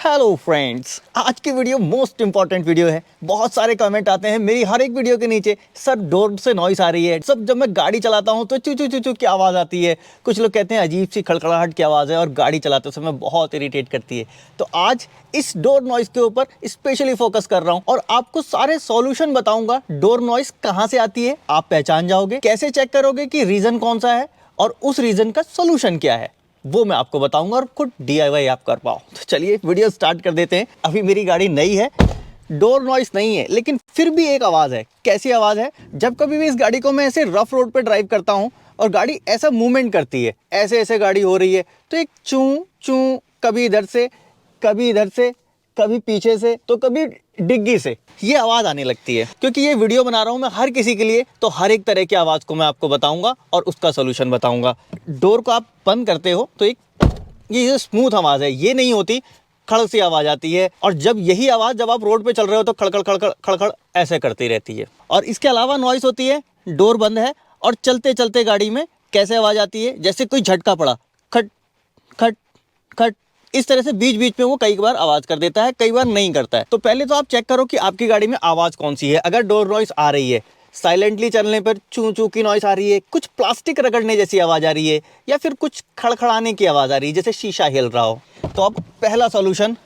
Hello friends, आज की video most important video है। बहुत सारे कमेंट आते हैं मेरी हर एक वीडियो के नीचे, सर डोर से नॉइस आ रही है, सब जब मैं गाड़ी चलाता हूं तो चू चू चू चू की आवाज़ आती है। कुछ लोग कहते हैं अजीब सी खड़खड़ाहट की आवाज़ है और गाड़ी चलाते समय बहुत इरिटेट करती है। तो आज इस डोर नॉइस के ऊपर स्पेशली फोकस कर रहा हूँ और आपको सारे सॉल्यूशन बताऊंगा। डोर नॉइस कहाँ से आती है, आप पहचान जाओगे, कैसे चेक करोगे कि रीज़न कौन सा है और उस रीज़न का सोल्यूशन क्या है, वो मैं आपको बताऊंगा और खुद DIY आप कर पाओ। तो चलिए वीडियो स्टार्ट कर देते हैं। अभी मेरी गाड़ी नई है, डोर नॉइस नहीं है, लेकिन फिर भी एक आवाज़ है। कैसी आवाज़ है? जब कभी भी इस गाड़ी को मैं ऐसे रफ रोड पे ड्राइव करता हूँ और गाड़ी ऐसा मूवमेंट करती है, ऐसे ऐसे गाड़ी हो रही है, तो एक चूं चूं, कभी इधर से कभी इधर से, कभी पीछे से तो कभी डिग्गी से, ये आवाज़ आने लगती है। क्योंकि ये वीडियो बना रहा हूँ मैं हर किसी के लिए, तो हर एक तरह की आवाज़ को मैं आपको बताऊंगा और उसका सोल्यूशन बताऊंगा। डोर को आप बंद करते हो तो एक ये स्मूथ आवाज़ है, ये नहीं होती, खड़ सी आवाज़ आती है। और जब यही आवाज़ जब आप रोड पे चल रहे हो तो खड़खड़ खड़खड़ खड़खड़ ऐसे करती रहती है। और इसके अलावा नॉइस होती है, डोर बंद है और चलते चलते गाड़ी में कैसे आवाज़ आती है, जैसे कोई झटका पड़ा, खट खट खट, इस तरह से बीच बीच में वो कई बार आवाज़ कर देता है, कई बार नहीं करता है। तो पहले तो आप चेक करो कि आपकी गाड़ी में आवाज़ कौन सी है। अगर डोर नॉइस आ रही है, साइलेंटली चलने पर चूं चूं की नॉइस आ रही है, कुछ प्लास्टिक रगड़ने जैसी आवाज़ आ रही है, या फिर कुछ खड़खड़ाने की आवाज़ आ रही है जैसे शीशा हिल रहा हो, तो अब पहला सॉल्यूशन,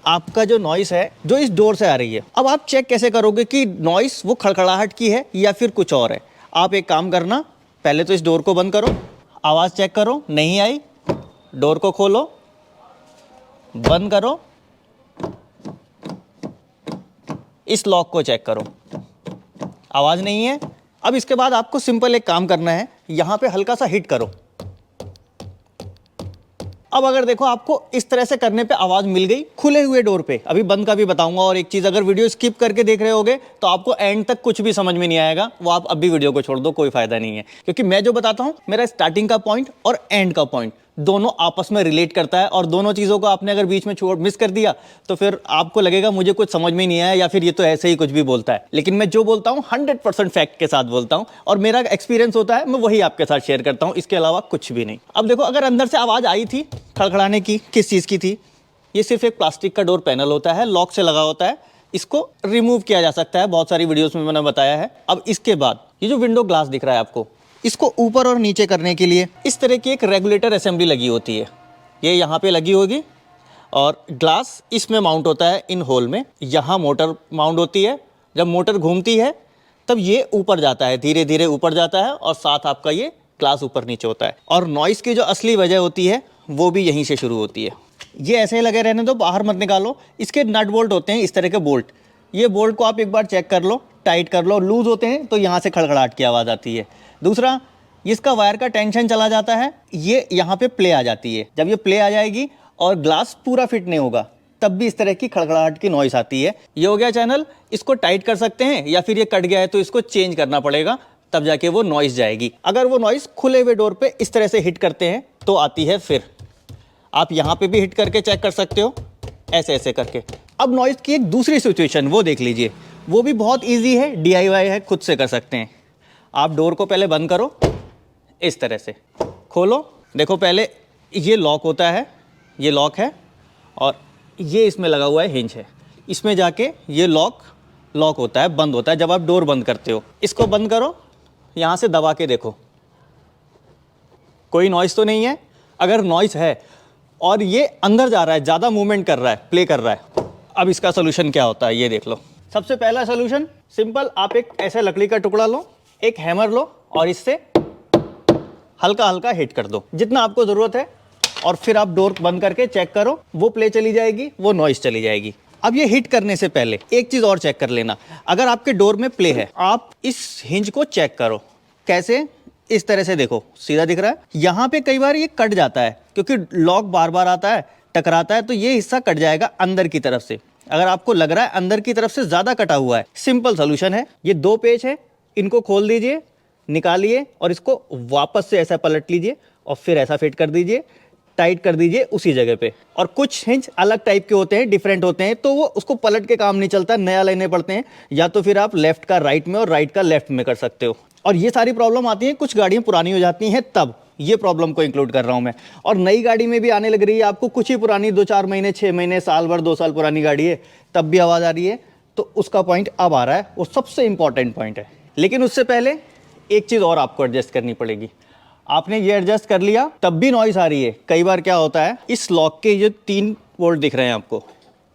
आपका जो नॉइस है जो इस डोर से आ रही है। अब आप चेक कैसे करोगे कि नॉइस वो खड़खड़ाहट की है या फिर कुछ और है? आप एक काम करना, पहले तो इस डोर को बंद करो, आवाज़ चेक करो, नहीं आई, डोर को खोलो, बंद करो, इस लॉक को चेक करो, आवाज़ नहीं है। अब इसके बाद आपको सिंपल एक काम करना है, यहां पे हल्का सा हिट करो। अब अगर देखो आपको इस तरह से करने पे आवाज़ मिल गई खुले हुए डोर पे। अभी बंद का भी बताऊंगा। और एक चीज़, अगर वीडियो स्किप करके देख रहे होगे तो आपको एंड तक कुछ भी समझ में नहीं आएगा, वो आप अभी वीडियो को छोड़ दो, कोई फायदा नहीं है। क्योंकि मैं जो बताता हूं, मेरा स्टार्टिंग का पॉइंट और एंड का पॉइंट दोनों आपस में रिलेट करता है। और दोनों चीज़ों को आपने अगर बीच में मिस कर दिया तो फिर आपको लगेगा मुझे कुछ समझ में नहीं आया, या फिर ये तो ऐसे ही कुछ भी बोलता है। लेकिन मैं जो बोलता हूँ 100% फैक्ट के साथ बोलता हूँ, और मेरा एक्सपीरियंस होता है, मैं वही आपके साथ शेयर करता हूँ, इसके अलावा कुछ भी नहीं। अब देखो, अगर अंदर से आवाज़ आई थी खड़खड़ाने की, किस चीज़ की थी? ये सिर्फ एक प्लास्टिक का डोर पैनल होता है, लॉक से लगा होता है, इसको रिमूव किया जा सकता है, बहुत सारी वीडियोस में मैंने बताया है। अब इसके बाद ये जो विंडो ग्लास दिख रहा है आपको, इसको ऊपर और नीचे करने के लिए इस तरह की एक रेगुलेटर असेंबली लगी होती है। ये यहाँ पे लगी होगी और ग्लास इसमें माउंट होता है इन होल में। यहाँ मोटर माउंट होती है, जब मोटर घूमती है तब ये ऊपर जाता है, धीरे धीरे ऊपर जाता है, और साथ आपका ये ग्लास ऊपर नीचे होता है। और नॉइस की जो असली वजह होती है वो भी यहीं से शुरू होती है। ये ऐसे ही लगे रहने दो, बाहर मत निकालो। इसके नट बोल्ट होते हैं इस तरह के बोल्ट, ये बोल्ट को आप एक बार चेक कर लो, टाइट कर लो। लूज होते हैं तो यहाँ से खड़खड़ाहट की आवाज़ आती है। दूसरा, इसका वायर का टेंशन चला जाता है, ये यहाँ पे प्ले आ जाती है। जब ये प्ले आ जाएगी और ग्लास पूरा फिट नहीं होगा तब भी इस तरह की खड़खड़ाहट की नॉइस आती है। ये हो गया चैनल, इसको टाइट कर सकते हैं, या फिर ये कट गया है तो इसको चेंज करना पड़ेगा, तब जाके वो नॉइस जाएगी। अगर वो नॉइस खुले हुए डोर पे इस तरह से हिट करते हैं तो आती है। फिर आप यहाँ पे भी हिट करके चेक कर सकते हो, ऐसे ऐसे करके। अब नॉइस की एक दूसरी सिचुएशन वो देख लीजिए, वो भी बहुत ईजी है, DIY है, खुद से कर सकते हैं। आप डोर को पहले बंद करो, इस तरह से खोलो। देखो, पहले ये लॉक होता है, ये लॉक है, और ये इसमें लगा हुआ है हिंज है, इसमें जाके ये लॉक होता है, बंद होता है जब आप डोर बंद करते हो। इसको बंद करो, यहाँ से दबा के देखो, कोई नॉइस तो नहीं है। अगर नॉइस है और ये अंदर जा रहा है, ज़्यादा मूवमेंट कर रहा है, प्ले कर रहा है, अब इसका सोल्यूशन क्या होता है ये देख लो। सबसे पहला सोल्यूशन सिंपल, आप एक ऐसे लकड़ी का टुकड़ा लो, एक हैमर लो और इससे हल्का हल्का हिट कर दो जितना आपको ज़रूरत है, और फिर आप डोर बंद करके चेक करो, वो प्ले चली जाएगी, वो नॉइस चली जाएगी। अब ये हिट करने से पहले एक चीज़ और चेक कर लेना, अगर आपके डोर में प्ले है, आप इस हिंज को चेक करो। कैसे? इस तरह से देखो, सीधा दिख रहा है। यहाँ पे कई बार ये कट जाता है क्योंकि लॉक बार बार आता है, टकराता है, तो ये हिस्सा कट जाएगा अंदर की तरफ से। अगर आपको लग रहा है अंदर की तरफ से ज़्यादा कटा हुआ है, सिंपल सोल्यूशन है, ये 2 पेच है, इनको खोल दीजिए, निकालिए और इसको वापस से ऐसा पलट लीजिए और फिर ऐसा फिट कर दीजिए, टाइट कर दीजिए उसी जगह पे। और कुछ हिंज अलग टाइप के होते हैं, डिफरेंट होते हैं, तो वो उसको पलट के काम नहीं चलता, नया लेने पड़ते हैं, या तो फिर आप लेफ्ट का राइट में और राइट का लेफ्ट में कर सकते हो। और ये सारी प्रॉब्लम आती है, कुछ गाड़ियाँ पुरानी हो जाती हैं तब, ये प्रॉब्लम को इंक्लूड कर रहा हूँ मैं। और नई गाड़ी में भी आने लग रही है आपको, कुछ ही पुरानी 2-4 महीने, 6 महीने, साल भर, 2 साल पुरानी गाड़ी है तब भी आवाज़ आ रही है, तो उसका पॉइंट अब आ रहा है, वो सबसे इंपॉर्टेंट पॉइंट है। लेकिन उससे पहले एक चीज़ और आपको एडजस्ट करनी पड़ेगी। आपने ये एडजस्ट कर लिया तब भी नॉइज़ आ रही है। कई बार क्या होता है, इस लॉक के जो 3 बोल्ट दिख रहे हैं आपको,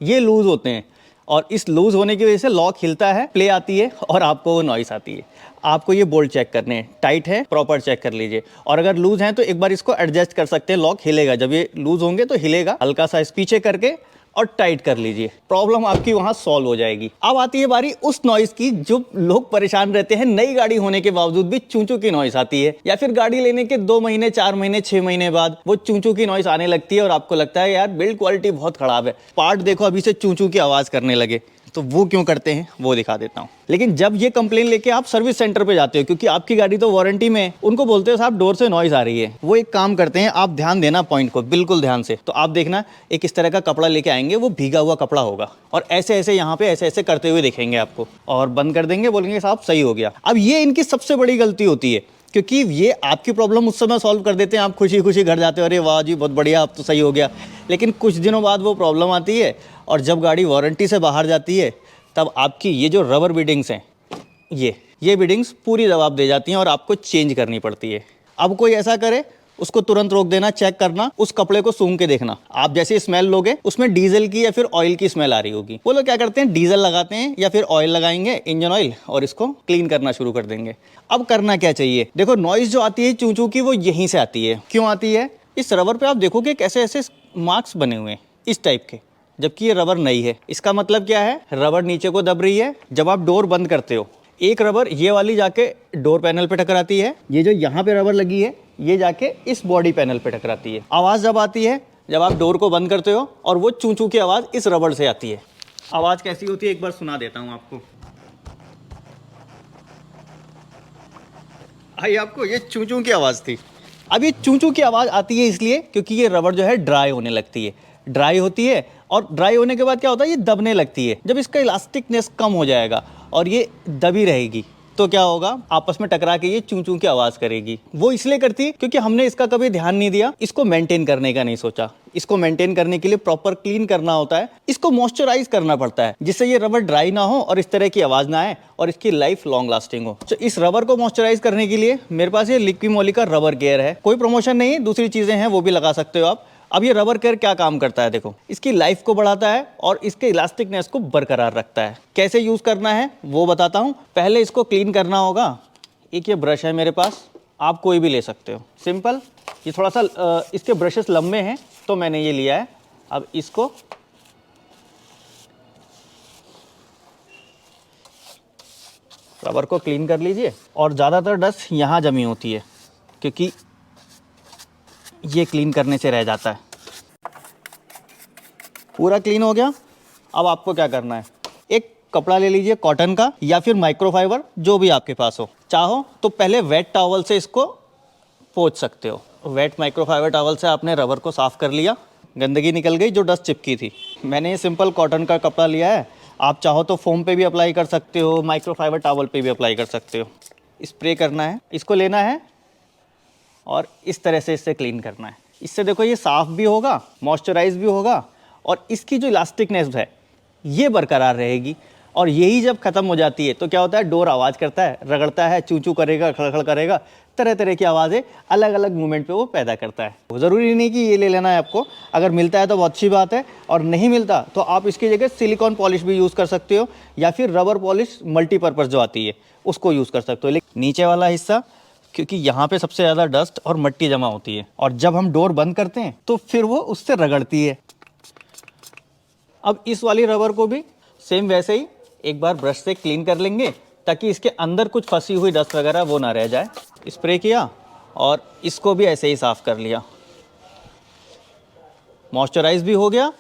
ये लूज़ होते हैं और इस लूज़ होने की वजह से लॉक हिलता है, प्ले आती है और आपको वो नॉइज़ आती है। आपको ये बोल्ट चेक करने हैं, टाइट है प्रॉपर चेक कर लीजिए, और अगर लूज़ हैं तो एक बार इसको एडजस्ट कर सकते हैं, लॉक हिलेगा। जब ये लूज़ होंगे तो हिलेगा, हल्का सा पीछे करके और टाइट कर लीजिए, प्रॉब्लम आपकी वहां सॉल्व हो जाएगी। अब आती है बारी उस नॉइज की जो लोग परेशान रहते हैं, नई गाड़ी होने के बावजूद भी चूं-चूं की नॉइज आती है, या फिर गाड़ी लेने के 2 महीने, 4 महीने, 6 महीने बाद वो चूं-चूं की नॉइज आने लगती है और आपको लगता है यार बिल्ड क्वालिटी बहुत खराब है, पार्ट देखो अभी से चूं-चूं की आवाज करने लगे। तो वो क्यों करते हैं वो दिखा देता हूँ। लेकिन जब ये कंप्लेन लेके आप सर्विस सेंटर पे जाते हो, क्योंकि आपकी गाड़ी तो वारंटी में है, उनको बोलते हो साहब डोर से नॉइज आ रही है, वो एक काम करते हैं, आप ध्यान देना पॉइंट को बिल्कुल ध्यान से। तो आप देखना एक इस तरह का कपड़ा लेके आएंगे, वो भीगा हुआ कपड़ा होगा और ऐसे ऐसे यहाँ पे ऐसे ऐसे करते हुए दिखेंगे आपको, और बंद कर देंगे, बोलेंगे साहब सही हो गया। अब ये इनकी सबसे बड़ी गलती होती है, क्योंकि ये आपकी प्रॉब्लम उस समय सॉल्व कर देते हैं, आप खुशी खुशी घर जाते हो, अरे वाह जी बहुत बढ़िया अब तो सही हो गया। लेकिन कुछ दिनों बाद वो प्रॉब्लम आती है और जब गाड़ी वारंटी से बाहर जाती है तब आपकी ये जो रबर बीडिंग्स हैं, ये बीडिंग्स पूरी जवाब दे जाती हैं और आपको चेंज करनी पड़ती है। अब कोई ऐसा करे उसको तुरंत रोक देना, चेक करना, उस कपड़े को सूंघ के देखना। आप जैसे स्मेल लोगे उसमें डीजल की या फिर ऑयल की स्मेल आ रही होगी। वो लोग क्या करते हैं, डीजल लगाते हैं या फिर ऑयल लगाएंगे, इंजन ऑयल, और इसको क्लीन करना शुरू कर देंगे। अब करना क्या चाहिए, देखो नॉइज जो आती है चूं चूं की, वो यहीं से आती है। क्यों आती है, इस रबर पे आप देखोगे कैसे ऐसे मार्क्स बने हुए हैं इस टाइप के, जबकि ये रबर नहीं है। इसका मतलब क्या है, रबर नीचे को दब रही है। जब आप डोर बंद करते हो, एक रबर ये वाली जाके डोर पैनल पे टकराती है, ये जो यहाँ पे रबर लगी है ये जाके इस बॉडी पैनल पे टकराती है। आवाज़ जब आती है जब आप डोर को बंद करते हो, और वो चूं चूं की आवाज़ इस रबर से आती है। आवाज़ कैसी होती है एक बार सुना देता हूँ आपको। आई आपको, ये चूं चूं की आवाज़ थी। अब ये चूं चूं की आवाज़ आती है इसलिए क्योंकि ये रबर जो है ड्राई होने लगती है, ड्राई होती है, और ड्राई होने के बाद क्या होता है, ये दबने लगती है। जब इसका इलास्टिकनेस कम हो जाएगा और ये दबी रहेगी तो क्या होगा, आपस में टकरा के ये चूं चूं की आवाज़ करेगी। वो इसलिए करती है क्योंकि हमने इसका कभी ध्यान नहीं दिया, इसको मेंटेन करने का नहीं सोचा। इसको मेंटेन करने के लिए प्रॉपर क्लीन करना होता है, इसको मॉइस्चराइज करना पड़ता है, जिससे ये रबर ड्राई ना हो और इस तरह की आवाज़ ना आए और इसकी लाइफ लॉन्ग लास्टिंग हो। तो इस रबर को मॉइस्चराइज करने के लिए मेरे पास ये लिक्विमोली का रबर केयर है। कोई प्रमोशन नहीं है, दूसरी चीज़ें हैं वो भी लगा सकते हो आप। अब ये रबर केयर क्या काम करता है, देखो इसकी लाइफ को बढ़ाता है और इसके इलास्टिकनेस को बरकरार रखता है। कैसे यूज़ करना है वो बताता हूँ। पहले इसको क्लीन करना होगा। एक ये ब्रश है मेरे पास, आप कोई भी ले सकते हो, सिंपल। ये थोड़ा सा इसके ब्रशेस लंबे हैं तो मैंने ये लिया है। अब इसको रबर को क्लीन कर लीजिए, और ज़्यादातर डस्ट यहाँ जमी होती है क्योंकि ये क्लीन करने से रह जाता है। पूरा क्लीन हो गया। अब आपको क्या करना है, एक कपड़ा ले लीजिए कॉटन का या फिर माइक्रोफाइबर, जो भी आपके पास हो। चाहो तो पहले वेट टॉवल से इसको पोंछ सकते हो। वेट माइक्रोफाइबर टॉवल से आपने रबर को साफ़ कर लिया, गंदगी निकल गई जो डस्ट चिपकी थी। मैंने ये सिंपल कॉटन का कपड़ा लिया है, आप चाहो तो फोम पे भी अप्लाई कर सकते हो, माइक्रोफाइबर टॉवल पे भी अप्लाई कर सकते हो। स्प्रे करना है, इसको लेना है और इस तरह से इससे क्लीन करना है। इससे देखो ये साफ़ भी होगा, मॉइस्चराइज भी होगा, और इसकी जो इलास्टिकनेस है ये बरकरार रहेगी। और यही जब ख़त्म हो जाती है तो क्या होता है, डोर आवाज़ करता है, रगड़ता है, चूं चूं करेगा, खड़खड़ करेगा, तरह तरह की आवाज़ें अलग अलग मूवमेंट पे वो पैदा करता है। ज़रूरी नहीं कि ये ले लेना है आपको, अगर मिलता है तो बहुत अच्छी बात है, और नहीं मिलता तो आप इसकी जगह सिलिकॉन पॉलिश भी यूज़ कर सकते हो, या फिर रबर पॉलिश मल्टीपर्पज़ जो आती है उसको यूज़ कर सकते हो। लेकिन नीचे वाला हिस्सा, क्योंकि यहाँ पे सबसे ज़्यादा डस्ट और मिट्टी जमा होती है, और जब हम डोर बंद करते हैं तो फिर वो उससे रगड़ती है। अब इस वाली रबर को भी सेम वैसे ही एक बार ब्रश से क्लीन कर लेंगे, ताकि इसके अंदर कुछ फंसी हुई डस्ट वगैरह वो ना रह जाए। स्प्रे किया और इसको भी ऐसे ही साफ़ कर लिया, मॉइस्चराइज भी हो गया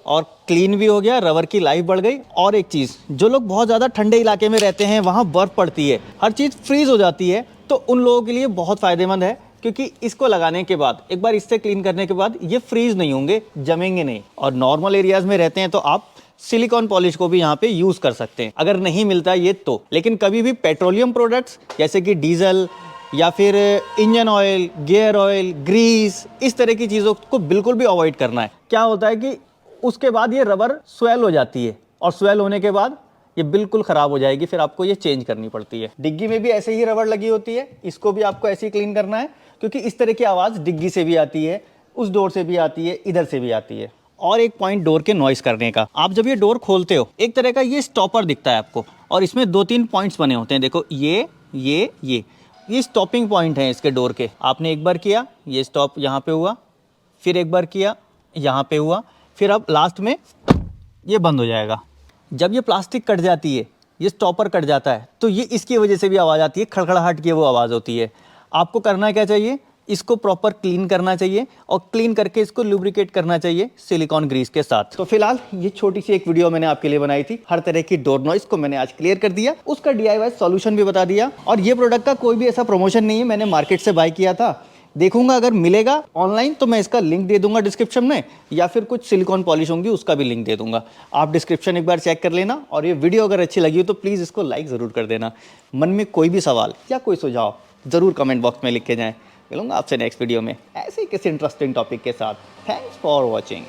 और क्लीन भी हो गया, रबर की लाइफ बढ़ गई। और एक चीज़, जो लोग बहुत ज़्यादा ठंडे इलाके में रहते हैं, वहाँ बर्फ़ पड़ती है, हर चीज़ फ्रीज़ हो जाती है, तो उन लोगों के लिए बहुत फ़ायदेमंद है, क्योंकि इसको लगाने के बाद, एक बार इससे क्लीन करने के बाद ये फ्रीज़ नहीं होंगे, जमेंगे नहीं। और नॉर्मल एरियाज़ में रहते हैं तो आप सिलिकॉन पॉलिश को भी यहाँ पे यूज़ कर सकते हैं, अगर नहीं मिलता ये तो। लेकिन कभी भी पेट्रोलियम प्रोडक्ट्स जैसे कि डीजल, या फिर engine oil, gear oil, grease, इस तरह की चीज़ों को बिल्कुल भी अवॉइड करना है। क्या होता है कि उसके बाद ये रबर स्वेल हो जाती है और स्वेल होने के बाद ये बिल्कुल ख़राब हो जाएगी, फिर आपको ये चेंज करनी पड़ती है। डिग्गी में भी ऐसे ही रबर लगी होती है, इसको भी आपको ऐसे ही क्लीन करना है, क्योंकि इस तरह की आवाज़ डिग्गी से भी आती है, उस डोर से भी आती है, इधर से भी आती है। और एक पॉइंट डोर के नॉइस करने का, आप जब ये डोर खोलते हो एक तरह का ये स्टॉपर दिखता है आपको, और इसमें 2-3 पॉइंट्स बने होते हैं। देखो ये स्टॉपिंग पॉइंट है इसके डोर के। आपने एक बार किया, ये स्टॉप यहाँ पे हुआ, फिर एक बार किया, यहाँ पे हुआ, फिर अब लास्ट में ये बंद हो जाएगा। जब ये प्लास्टिक कट जाती है, ये स्टॉपर कट जाता है, तो ये इसकी वजह से भी आवाज़ आती है, खड़खड़ाहट की वो आवाज़ होती है। आपको करना क्या चाहिए, इसको प्रॉपर क्लीन करना चाहिए और क्लीन करके इसको लुब्रिकेट करना चाहिए सिलिकॉन ग्रीस के साथ। तो फिलहाल ये छोटी सी एक वीडियो मैंने आपके लिए बनाई थी, हर तरह की डोर नॉइस को मैंने आज क्लियर कर दिया, उसका DIY सॉल्यूशन भी बता दिया। और ये प्रोडक्ट का कोई भी ऐसा प्रमोशन नहीं है, मैंने मार्केट से बाय किया था। देखूंगा अगर मिलेगा ऑनलाइन तो मैं इसका लिंक दे दूंगा डिस्क्रिप्शन में, या फिर कुछ सिलिकॉन पॉलिश होंगी उसका भी लिंक दे दूंगा। आप डिस्क्रिप्शन एक बार चेक कर लेना, और ये वीडियो अगर अच्छी लगी हो तो प्लीज़ इसको लाइक ज़रूर कर देना। मन में कोई भी सवाल या कोई सुझाव ज़रूर कमेंट बॉक्स में लिख के जाएँ। मिलूंगा आपसे नेक्स्ट वीडियो में ऐसे ही किसी इंटरेस्टिंग टॉपिक के साथ। Thanks for watching.